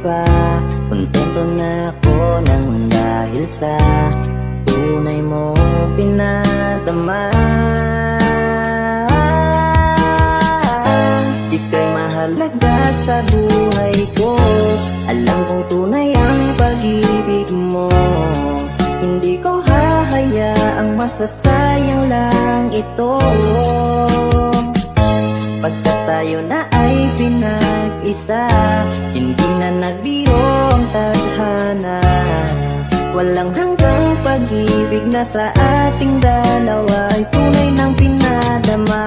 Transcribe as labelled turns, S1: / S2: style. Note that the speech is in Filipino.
S1: iba. Kontento na ako nang dahil sa tunay mong pinadama. Ika'y mahalaga sa buhay ko, alam kong tunay ang pag-ibig mo. Hindi ko hahayaang masasayang lang ito. Pagkat tayo na ay pinag-isa, hindi na nagbiro ang tadhana. Walang hanggang pag-ibig na sa ating dalawa ay tunay ng pinadama.